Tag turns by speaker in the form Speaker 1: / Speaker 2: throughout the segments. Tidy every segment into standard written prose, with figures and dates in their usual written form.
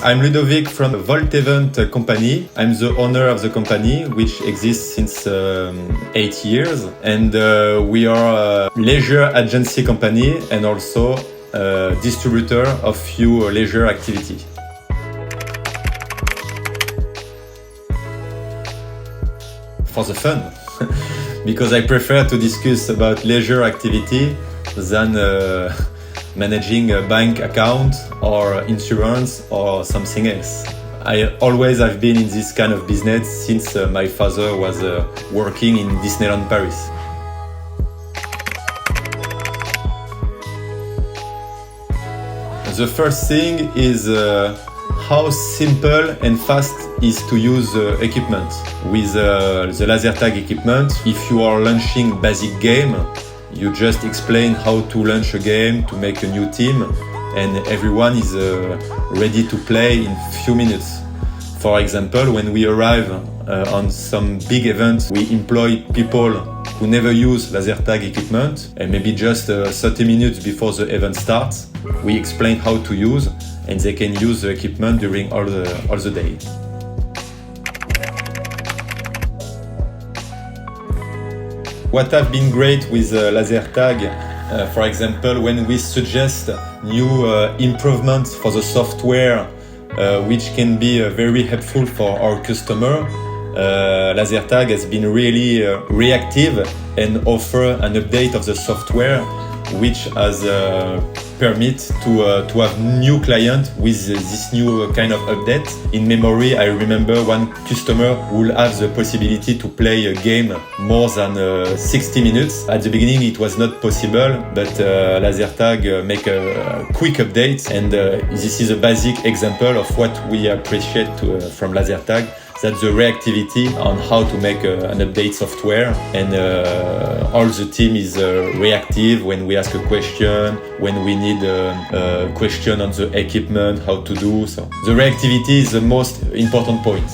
Speaker 1: I'm Ludovic from Volt Event company. I'm the owner of the company, which exists since 8 years. And we are a leisure agency company and also a distributor of few leisure activity. For the fun, because I prefer to discuss about leisure activity than managing a bank account or insurance or something else. I always have been in this kind of business since my father was working in Disneyland Paris. The first thing is how simple and fast is to use equipment. With the laser tag equipment, if you are launching basic game, you just explain how to launch a game, to make a new team, and everyone is ready to play in few minutes. For example, when we arrive on some big event, we employ people who never use laser tag equipment, and maybe just 30 minutes before the event starts, we explain how to use, and they can use the equipment during all the day. What have been great with laser tag, for example, when we suggest new improvements for the software, which can be very helpful for our customer, laser tag has been really reactive and offer an update of the software, which has permit to have new client with this new kind of update. In memory, I remember one customer will have the possibility to play a game more than 60 minutes. At the beginning, it was not possible, but laser tag make a quick update, and this is a basic example of what we appreciate from laser tag. That's the reactivity on how to make an update software, and all the team is reactive when we ask a question, when we need a question on the equipment, how to do. So the reactivity is the most important point.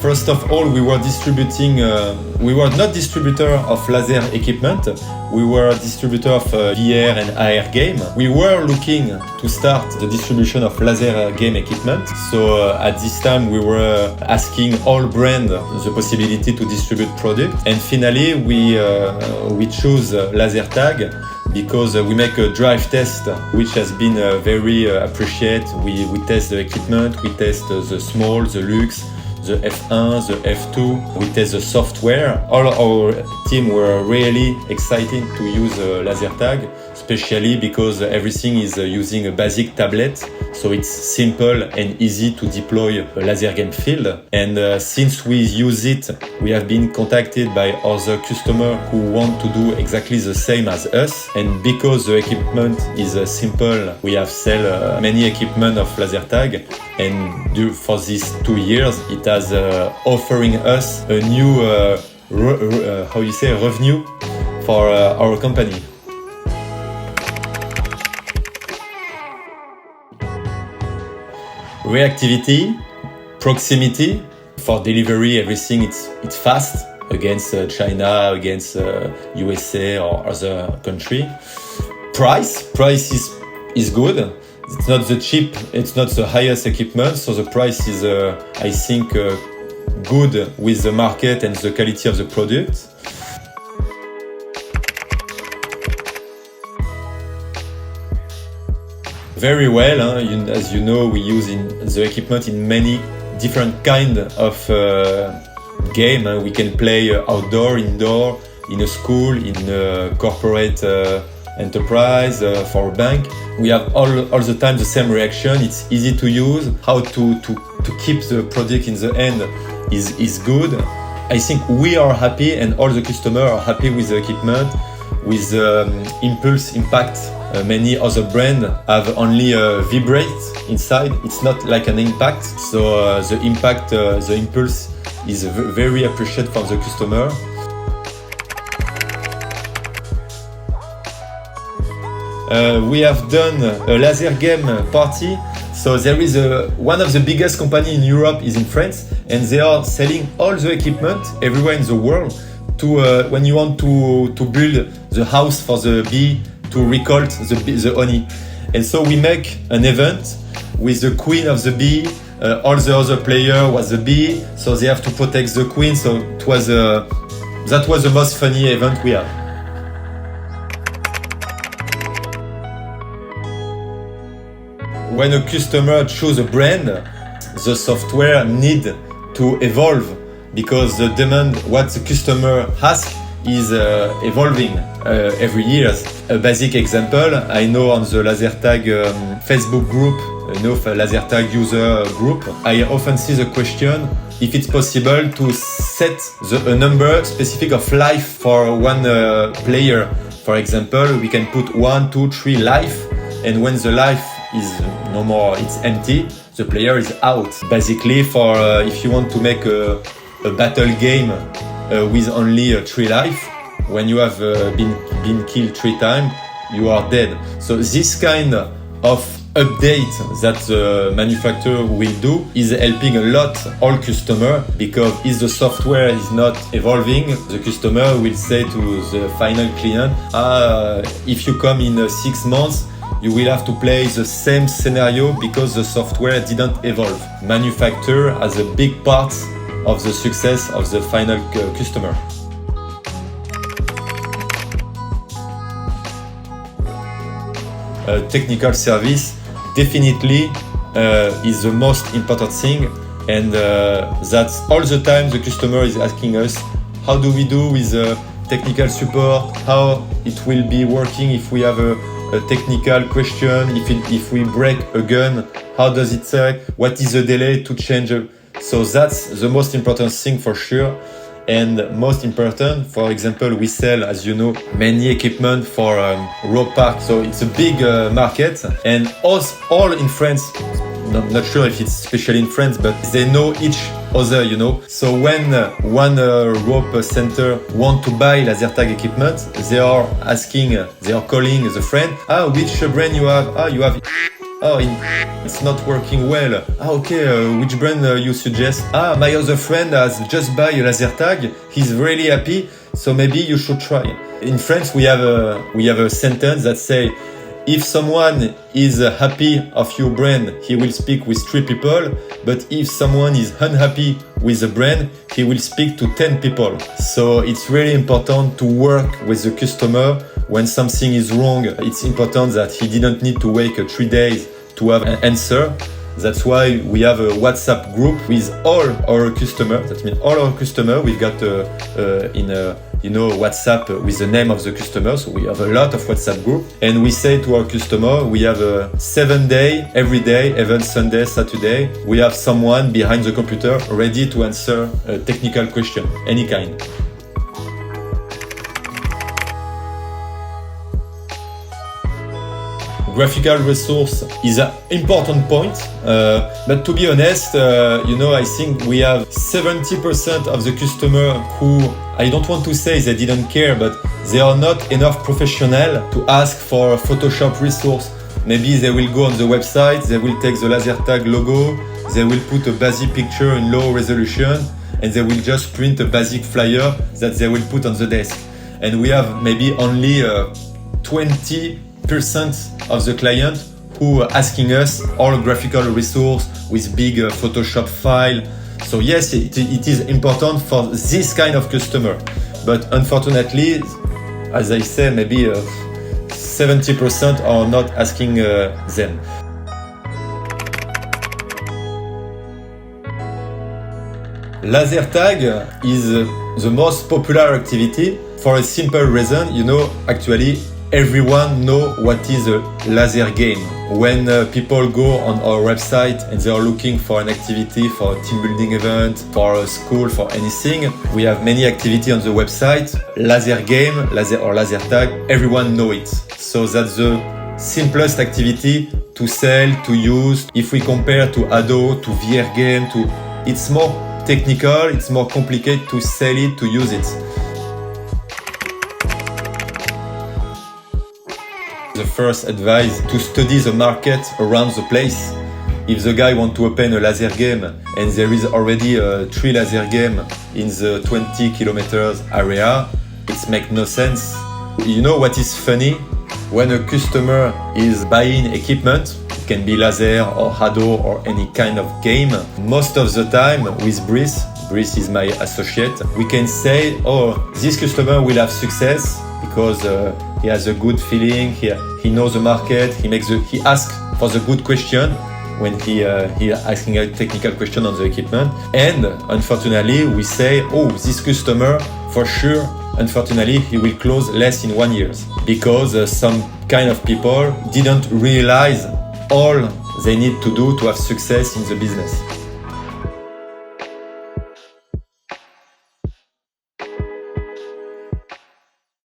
Speaker 1: First of all, we were not distributor of laser equipment, we were a distributor of VR and AR game. We were looking to start the distribution of laser game equipment. So at this time, we were asking all brands the possibility to distribute product. And finally, we choose laser tag because we make a drive test, which has been very appreciated. We test the equipment, we test the small, the luxe, the F1, the F2, we test the software. All our team were really excited to use laser tag, especially because everything is using a basic tablet, so it's simple and easy to deploy a laser game field. And since we use it, we have been contacted by other customers who want to do exactly the same as us. And because the equipment is simple, we have sell many equipment of laser tag. And for these 2 years, it has offering us a new revenue for our company. Reactivity, proximity. For delivery, everything it's fast against China, against USA or other country. Price is good. It's not the cheap, it's not the highest equipment, so the price is, I think, good with the market and the quality of the product. Very well, as you know, we use the equipment in many different kind of game. We can play outdoor, indoor, in a school, in a corporate enterprise, for a bank. We have all the time the same reaction. It's easy to use. How to keep the product in the end is good. I think we are happy and all the customers are happy with the equipment, with the impulse impact. Many other brands have only a vibrate inside. It's not like an impact. So the impact, the impulse is very appreciated from the customer. We have done a laser game party. So there is one of the biggest company in Europe is in France, and they are selling all the equipment everywhere in the world when you want to build the house for the bee to recolt the honey. And so we make an event with the queen of the bee. All the other player was the bee, so they have to protect the queen. So that was the most funny event we had. When a customer chooses a brand, the software need to evolve because the demand, what the customer asks, is evolving every year. A basic example, I know on the LaserTag Facebook group, LaserTag user group, I often see the question if it's possible to set a number specific of life for one player. For example, we can put 1, 2, 3 life, and when the life is no more, it's empty, the player is out. Basically, for if you want to make a battle game with only 3 life, when you have been killed 3 times, you are dead. So this kind of update that the manufacturer will do is helping a lot all customer, because if the software is not evolving, the customer will say to the final client, if you come in 6 months, you will have to play the same scenario because the software didn't evolve. Manufacturer has a big part of the success of the final customer. Technical service definitely is the most important thing, and that's all the time the customer is asking us, how do we do with technical support, how it will be working if we have a technical question, if we break a gun, how does it work, what is the delay to change. So that's the most important thing for sure. And most important, for example, we sell, as you know, many equipment for rope park. So it's a big market, and all in France, I'm not sure if it's especially in France, but they know each other, you know. So when one rope center want to buy LaserTag equipment, they are calling the friend, which brand you have? You have. It's not working well. Okay, which brand you suggest? My other friend has just buy a LaserTag. He's really happy, so maybe you should try. In France, we have a sentence that say, if someone is happy of your brand, he will speak with 3 people. But if someone is unhappy with the brand, he will speak to 10 people. So it's really important to work with the customer. When something is wrong, it's important that he didn't need to wait 3 days to have an answer. That's why we have a WhatsApp group with all our customers. That means all our customers. We've got WhatsApp with the name of the customer. So we have a lot of WhatsApp group, and we say to our customer, we have a 7 day, every day, even Sunday, Saturday, we have someone behind the computer ready to answer a technical question, any kind. Graphical resource is an important point, but to be honest, I think we have 70% of the customer who, I don't want to say they didn't care, but they are not enough professional to ask for a Photoshop resource. Maybe they will go on the website, they will take the LaserTag logo, they will put a basic picture in low resolution, and they will just print a basic flyer that they will put on the desk. And we have maybe only 20% of the client who are asking us all graphical resource with big Photoshop file. So yes, it is important for this kind of customer, but unfortunately, as I say, maybe 70% are not asking them. LaserTag is the most popular activity for a simple reason. Actually, everyone know what is a laser game. When people go on our website and they are looking for an activity, for a team building event, for a school, for anything, we have many activity on the website. Laser game, laser tag, everyone know it. So that's the simplest activity to sell, to use. If we compare to Ado, to VR game, it's more technical, it's more complicated to sell it, to use it. The first advice to study the market around the place. If the guy want to open a laser game and there is already 3 laser game in the 20 kilometers area, it makes no sense. You know what is funny? When a customer is buying equipment, it can be laser or Hado or any kind of game, most of the time with Brice is my associate, we can say, oh, this customer will have success because he has a good feeling, he knows the market, he asks for the good question when he asking a technical question on the equipment. And unfortunately, we say, oh, this customer, for sure, unfortunately, he will close less in 1 year because some kind of people didn't realize all they need to do to have success in the business.